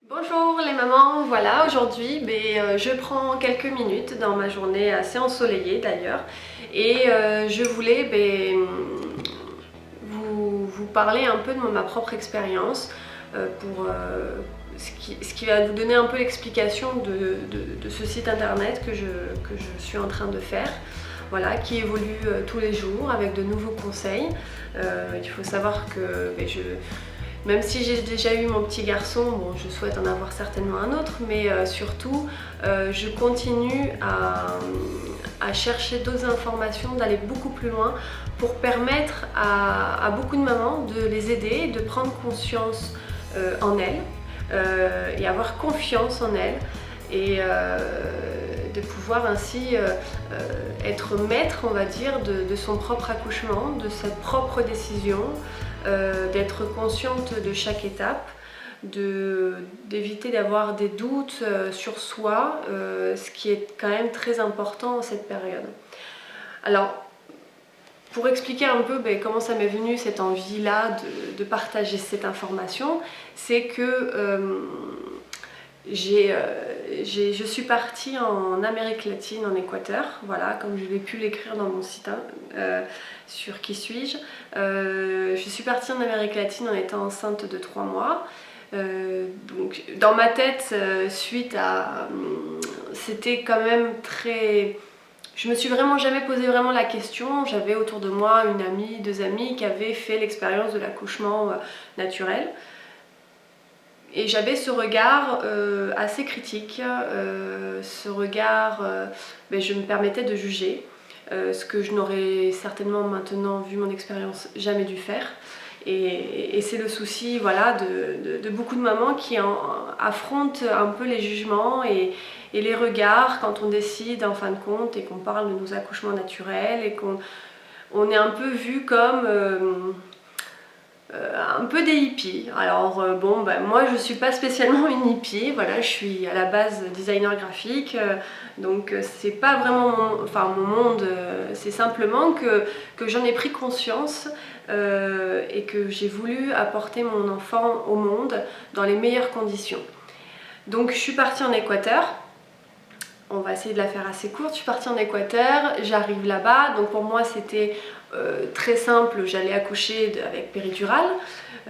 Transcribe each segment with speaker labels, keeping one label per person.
Speaker 1: Bonjour les mamans, voilà aujourd'hui je prends quelques minutes dans ma journée assez ensoleillée d'ailleurs et je voulais vous parler un peu de ma propre expérience pour ce qui va vous donner un peu l'explication de ce site internet que je suis en train de faire. Voilà, qui évolue tous les jours avec de nouveaux conseils. Il faut savoir que même si j'ai déjà eu mon petit garçon, bon, je souhaite en avoir certainement un autre, mais surtout, je continue à chercher d'autres informations, d'aller beaucoup plus loin pour permettre à beaucoup de mamans de les aider, de prendre conscience en elles et avoir confiance en elles et de pouvoir ainsi être maître, on va dire, de son propre accouchement, de sa propre décision, d'être consciente de chaque étape, d'éviter d'avoir des doutes sur soi, ce qui est quand même très important en cette période. Alors, pour expliquer un peu comment ça m'est venu cette envie-là de partager cette information, c'est que je suis partie en Amérique latine, en Équateur, voilà, comme je l'ai pu l'écrire dans mon site sur Qui suis-je. Je suis partie en Amérique latine en étant enceinte de 3 mois. Donc dans ma tête, c'était quand même très... Je me suis vraiment jamais posé vraiment la question. J'avais autour de moi une amie, 2 amies qui avaient fait l'expérience de l'accouchement naturel. Et j'avais ce regard assez critique, ce regard, je me permettais de juger, ce que je n'aurais certainement maintenant, vu mon expérience, jamais dû faire. Et c'est le souci voilà, de beaucoup de mamans qui affrontent un peu les jugements et les regards quand on décide en fin de compte et qu'on parle de nos accouchements naturels et qu'on est un peu vu comme... un peu des hippies. Alors moi je suis pas spécialement une hippie, voilà, je suis à la base designer graphique, donc c'est pas vraiment mon monde, c'est simplement que j'en ai pris conscience et que j'ai voulu apporter mon enfant au monde dans les meilleures conditions. Donc je suis partie en Équateur. On va essayer de la faire assez courte. Je suis partie en Équateur, j'arrive là-bas, donc pour moi c'était très simple, j'allais accoucher avec péridurale,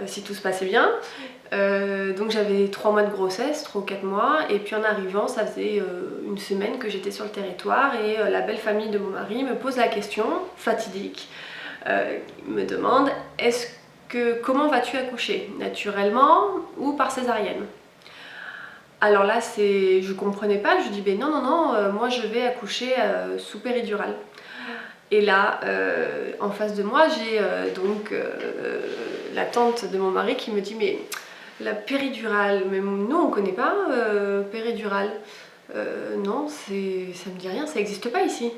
Speaker 1: si tout se passait bien. Donc j'avais 3 mois de grossesse, 3 ou 4 mois, et puis en arrivant, ça faisait une semaine que j'étais sur le territoire, et la belle famille de mon mari me pose la question, fatidique, me demande comment vas-tu accoucher, naturellement ou par césarienne? Alors là, je comprenais pas, je dis non, moi je vais accoucher sous péridurale. Et là, en face de moi, j'ai la tante de mon mari qui me dit mais la péridurale, mais nous on connaît pas péridurale. Non, ça me dit rien, ça n'existe pas ici.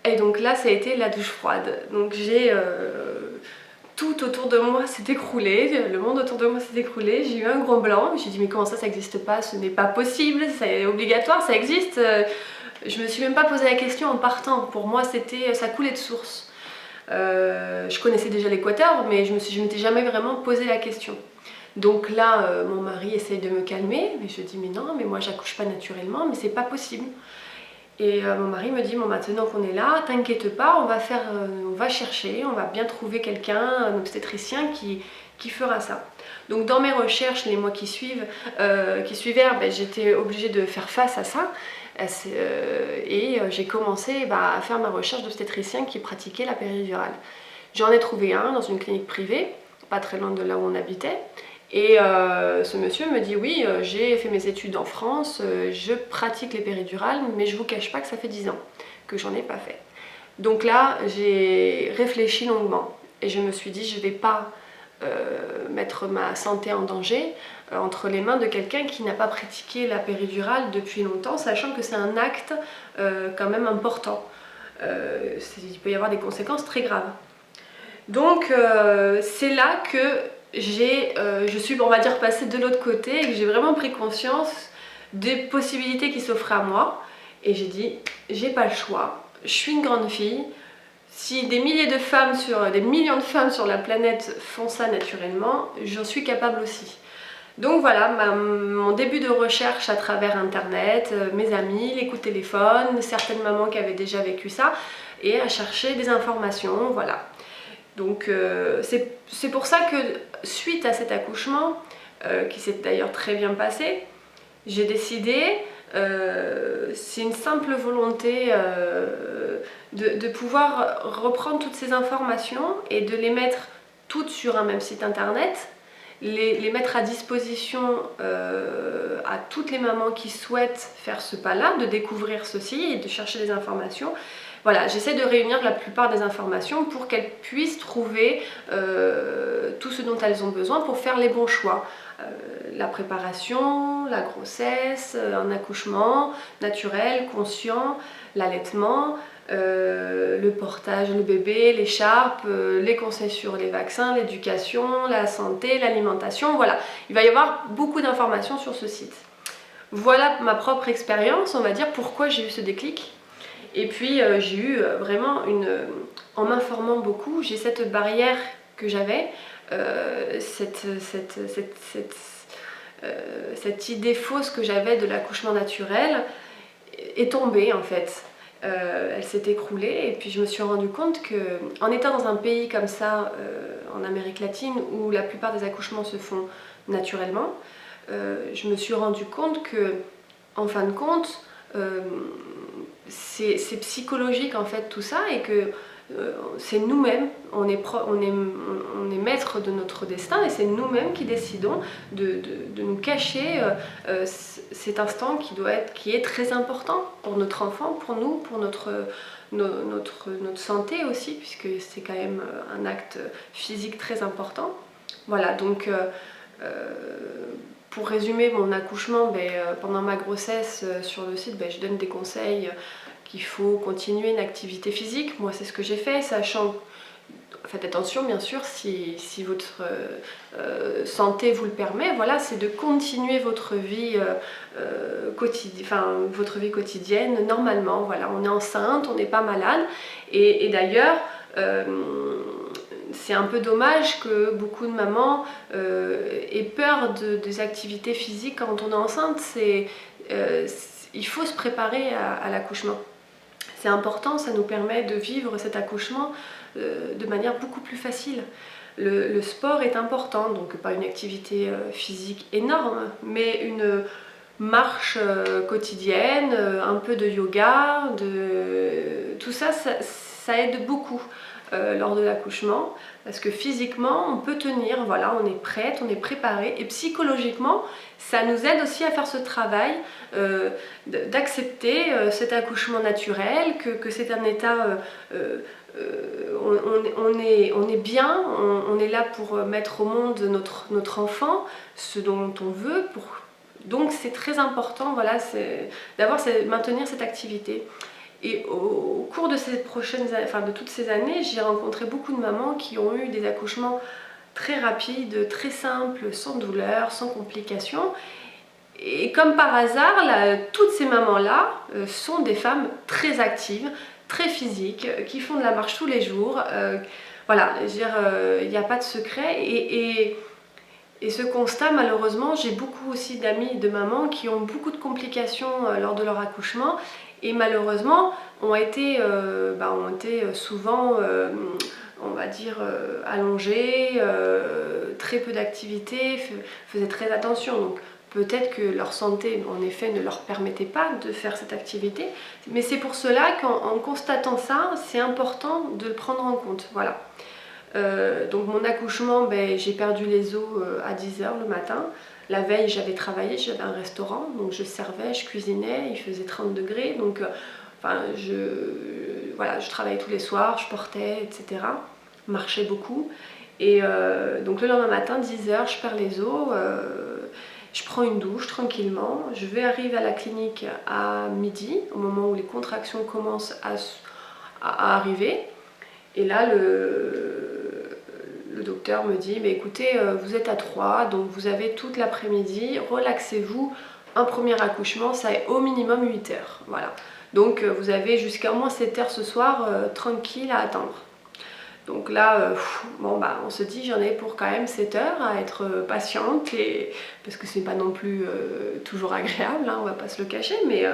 Speaker 1: Et donc là, ça a été la douche froide. Donc j'ai... tout autour de moi s'est écroulé, le monde autour de moi s'est écroulé, j'ai eu un gros blanc, j'ai dit mais comment ça n'existe pas, ce n'est pas possible, c'est obligatoire, ça existe. Je me suis même pas posé la question en partant, pour moi ça coulait de source. Je connaissais déjà l'Équateur mais je m'étais jamais vraiment posé la question. Donc là mon mari essaye de me calmer, mais je dis mais non, mais moi j'accouche pas naturellement, mais c'est pas possible. Et mon mari me dit, bon, maintenant qu'on est là, t'inquiète pas, on va chercher, on va bien trouver quelqu'un, un obstétricien qui fera ça. Donc dans mes recherches, les mois qui suivaient, j'étais obligée de faire face à ça. Et j'ai commencé à faire ma recherche d'obstétricien qui pratiquait la péridurale. J'en ai trouvé un dans une clinique privée, pas très loin de là où on habitait. Et ce monsieur me dit oui, j'ai fait mes études en France, je pratique les péridurales, mais je vous cache pas que ça fait 10 ans que j'en ai pas fait. Donc là, j'ai réfléchi longuement et je me suis dit je vais pas mettre ma santé en danger entre les mains de quelqu'un qui n'a pas pratiqué la péridurale depuis longtemps, sachant que c'est un acte quand même important. Il peut y avoir des conséquences très graves. Donc c'est là que je suis, on va dire, passée de l'autre côté et que j'ai vraiment pris conscience des possibilités qui s'offraient à moi. Et j'ai dit, j'ai pas le choix, je suis une grande fille. Si des millions de femmes sur la planète font ça naturellement, j'en suis capable aussi. Donc voilà, mon début de recherche à travers internet, mes amis, les coups de téléphone, certaines mamans qui avaient déjà vécu ça, et à chercher des informations, voilà. Donc c'est pour ça que suite à cet accouchement, qui s'est d'ailleurs très bien passé, j'ai décidé, c'est une simple volonté de pouvoir reprendre toutes ces informations et de les mettre toutes sur un même site internet, les mettre à disposition à toutes les mamans qui souhaitent faire ce pas-là, de découvrir ceci et de chercher des informations. Voilà, j'essaie de réunir la plupart des informations pour qu'elles puissent trouver tout ce dont elles ont besoin pour faire les bons choix. La préparation, la grossesse, un accouchement naturel, conscient, l'allaitement, le portage, le bébé, l'écharpe, les conseils sur les vaccins, l'éducation, la santé, l'alimentation, voilà. Il va y avoir beaucoup d'informations sur ce site. Voilà ma propre expérience, on va dire, pourquoi j'ai eu ce déclic. Et puis j'ai eu vraiment en m'informant beaucoup, j'ai cette barrière que j'avais, cette idée fausse que j'avais de l'accouchement naturel est tombée en fait. Elle s'est écroulée et puis je me suis rendu compte que en étant dans un pays comme ça, en Amérique latine, où la plupart des accouchements se font naturellement, je me suis rendu compte que, en fin de compte, c'est psychologique en fait tout ça, et que c'est nous-mêmes, on est maître de notre destin, et c'est nous-mêmes qui décidons de nous cacher cet instant qui est très important pour notre enfant, pour nous, pour notre santé aussi, puisque c'est quand même un acte physique très important. Voilà, donc pour résumer mon accouchement, pendant ma grossesse, sur le site, je donne des conseils qu'il faut continuer une activité physique. Moi, c'est ce que j'ai fait, sachant, faites attention bien sûr, si votre santé vous le permet, voilà, c'est de continuer votre vie quotidienne normalement. Voilà, on est enceinte, on n'est pas malade, et d'ailleurs, c'est un peu dommage que beaucoup de mamans aient peur des activités physiques quand on est enceinte. Il faut se préparer à l'accouchement. C'est important, ça nous permet de vivre cet accouchement de manière beaucoup plus facile. Le sport est important, donc pas une activité physique énorme, mais une marche quotidienne, un peu de yoga, tout ça, ça aide beaucoup lors de l'accouchement, parce que physiquement on peut tenir, voilà, on est prête, on est préparé, et psychologiquement ça nous aide aussi à faire ce travail d'accepter cet accouchement naturel, que c'est un état, on est bien, on est là pour mettre au monde notre enfant, ce dont on veut, donc c'est très important, voilà, maintenir cette activité. Et au cours de de toutes ces années, j'ai rencontré beaucoup de mamans qui ont eu des accouchements très rapides, très simples, sans douleur, sans complications. Et comme par hasard, toutes ces mamans-là sont des femmes très actives, très physiques, qui font de la marche tous les jours. Voilà, je veux dire, il n'y a pas de secret. Et ce constat, malheureusement, j'ai beaucoup aussi d'amis de mamans qui ont beaucoup de complications lors de leur accouchement, et malheureusement ont été souvent, on va dire, allongées, très peu d'activité, faisaient très attention. Donc peut-être que leur santé, en effet, ne leur permettait pas de faire cette activité, mais c'est pour cela qu'en constatant ça, c'est important de le prendre en compte. Voilà. Donc mon accouchement, j'ai perdu les os à 10h le matin. La veille, j'avais travaillé, j'avais un restaurant, donc je servais, je cuisinais, il faisait 30 degrés, donc je travaillais tous les soirs, je portais, etc. Marchais beaucoup. Et donc le lendemain matin, 10h, je perds les os, je prends une douche tranquillement, je vais arriver à la clinique à midi, au moment où les contractions commencent à arriver. Et là, le docteur me dit, écoutez, vous êtes à 3, donc vous avez toute l'après-midi, relaxez-vous, un premier accouchement, ça est au minimum 8 heures. Voilà. Donc vous avez jusqu'à au moins 7 heures ce soir, tranquille à attendre. Donc là, bon bah on se dit j'en ai pour quand même 7 heures à être patiente, parce que c'est pas non plus toujours agréable, hein, on va pas se le cacher, mais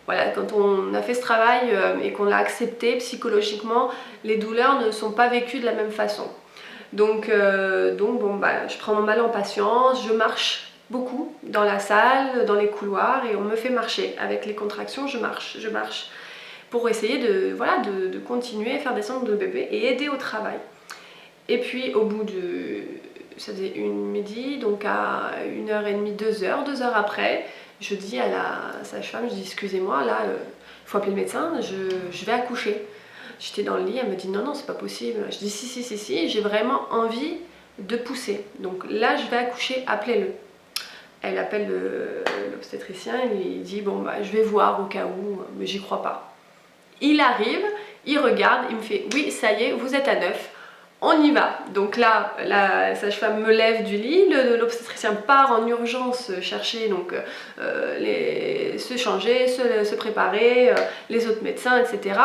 Speaker 1: voilà, quand on a fait ce travail et qu'on l'a accepté psychologiquement, les douleurs ne sont pas vécues de la même façon. Donc bon bah je prends mon mal en patience, je marche beaucoup dans la salle, dans les couloirs, et on me fait marcher. Avec les contractions, je marche pour essayer de continuer à faire descendre le bébé et aider au travail. Et puis au bout de, ça faisait midi, donc à 1h30, 2h, 2 heures après, je dis à la sage-femme, je dis excusez-moi, là, il faut appeler le médecin, je vais accoucher. J'étais dans le lit, elle me dit non, c'est pas possible. Je dis si, j'ai vraiment envie de pousser. Donc là, je vais accoucher, appelez-le. Elle appelle l'obstétricien, il lui dit bon, bah, je vais voir au cas où, mais j'y crois pas. Il arrive, il regarde, il me fait oui, ça y est, vous êtes à 9, on y va. Donc là, la sage-femme me lève du lit, l'obstétricien part en urgence chercher, donc se changer, se préparer, les autres médecins, etc.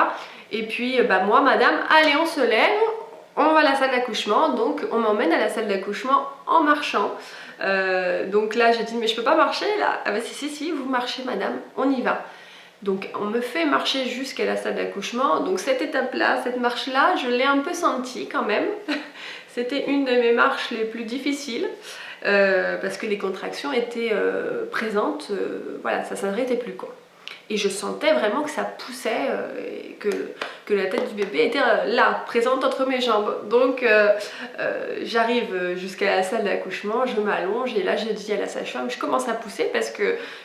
Speaker 1: Et puis bah, moi, madame, allez, on se lève, on va à la salle d'accouchement, donc on m'emmène à la salle d'accouchement en marchant. Donc là, j'ai dit mais je peux pas marcher là. Ah bah si, vous marchez madame, on y va. Donc on me fait marcher jusqu'à la salle d'accouchement. Donc cette étape-là, cette marche-là, je l'ai un peu sentie quand même. C'était une de mes marches les plus difficiles parce que les contractions étaient présentes. Voilà, ça s'arrêtait plus quoi. Et je sentais vraiment que ça poussait, et que la tête du bébé était là, présente entre mes jambes. Donc j'arrive jusqu'à la salle d'accouchement, je m'allonge et là je dis à la sage-femme, je commence à pousser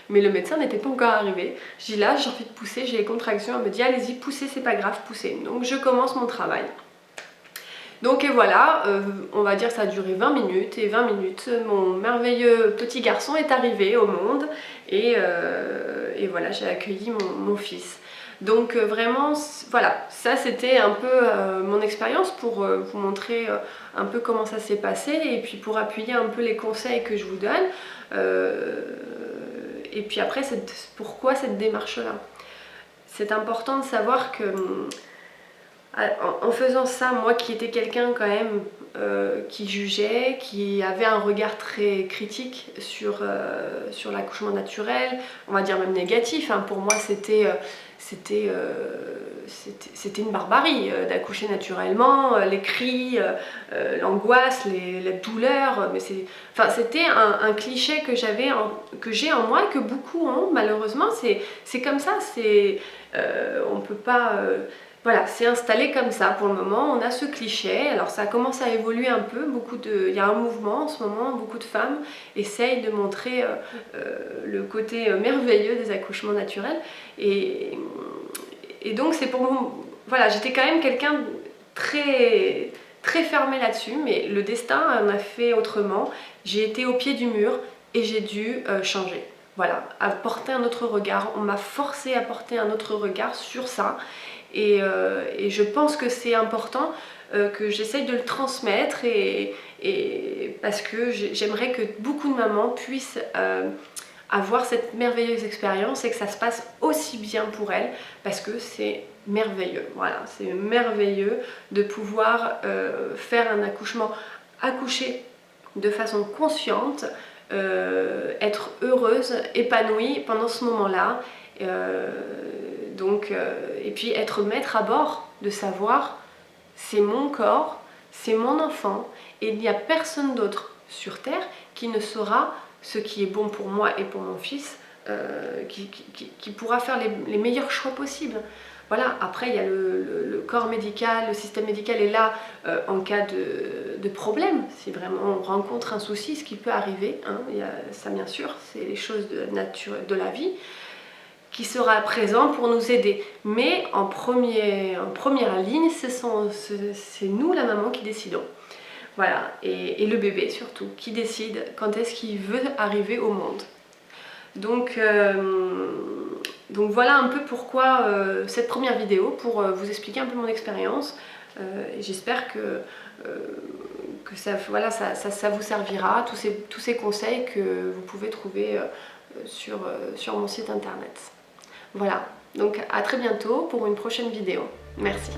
Speaker 1: mais le médecin n'était pas encore arrivé. Je dis là, j'ai envie de pousser, j'ai les contractions, elle me dit allez-y, poussez, c'est pas grave, poussez. Donc je commence mon travail. Donc et voilà, on va dire que ça a duré 20 minutes, et 20 minutes, mon merveilleux petit garçon est arrivé au monde, et voilà, j'ai accueilli mon fils. Donc vraiment, voilà, ça c'était un peu mon expérience pour vous montrer un peu comment ça s'est passé, et puis pour appuyer un peu les conseils que je vous donne. Et puis après, pourquoi cette démarche-là? C'est important de savoir que en faisant ça, moi qui étais quelqu'un quand même qui jugeait, qui avait un regard très critique sur l'accouchement naturel, on va dire même négatif, hein. Pour moi c'était une barbarie d'accoucher naturellement, les cris, l'angoisse, la douleur, mais c'était un cliché que j'ai en moi et que beaucoup ont malheureusement. C'est comme ça, on peut pas... Voilà, c'est installé comme ça pour le moment, on a ce cliché. Alors ça commence à évoluer un peu, il y a un mouvement en ce moment, beaucoup de femmes essayent de montrer le côté merveilleux des accouchements naturels. Et donc c'est pour moi, voilà, j'étais quand même quelqu'un très, très fermé là-dessus, mais le destin m'a fait autrement. J'ai été au pied du mur et j'ai dû changer. Voilà, à porter un autre regard, on m'a forcé à porter un autre regard sur ça. Et je pense que c'est important que j'essaye de le transmettre, parce que j'aimerais que beaucoup de mamans puissent avoir cette merveilleuse expérience et que ça se passe aussi bien pour elles, parce que c'est merveilleux. Voilà, c'est merveilleux de pouvoir faire un accouchement, accoucher de façon consciente, être heureuse, épanouie pendant ce moment-là. Et puis être maître à bord, de savoir c'est mon corps, c'est mon enfant, et il n'y a personne d'autre sur terre qui ne saura ce qui est bon pour moi et pour mon fils, qui pourra faire les meilleurs choix possibles. Voilà, après il y a le corps médical, le système médical est là en cas de problème, si vraiment on rencontre un souci, ce qui peut arriver, hein, ça bien sûr, c'est les choses de de la vie, qui sera présent pour nous aider. Mais en première ligne, c'est nous, la maman, qui décidons. Voilà, et le bébé surtout, qui décide quand est-ce qu'il veut arriver au monde. Donc voilà un peu pourquoi cette première vidéo, pour vous expliquer un peu mon expérience. J'espère que ça, voilà, ça vous servira, tous ces conseils que vous pouvez trouver sur mon site internet. Voilà, donc à très bientôt pour une prochaine vidéo. Merci.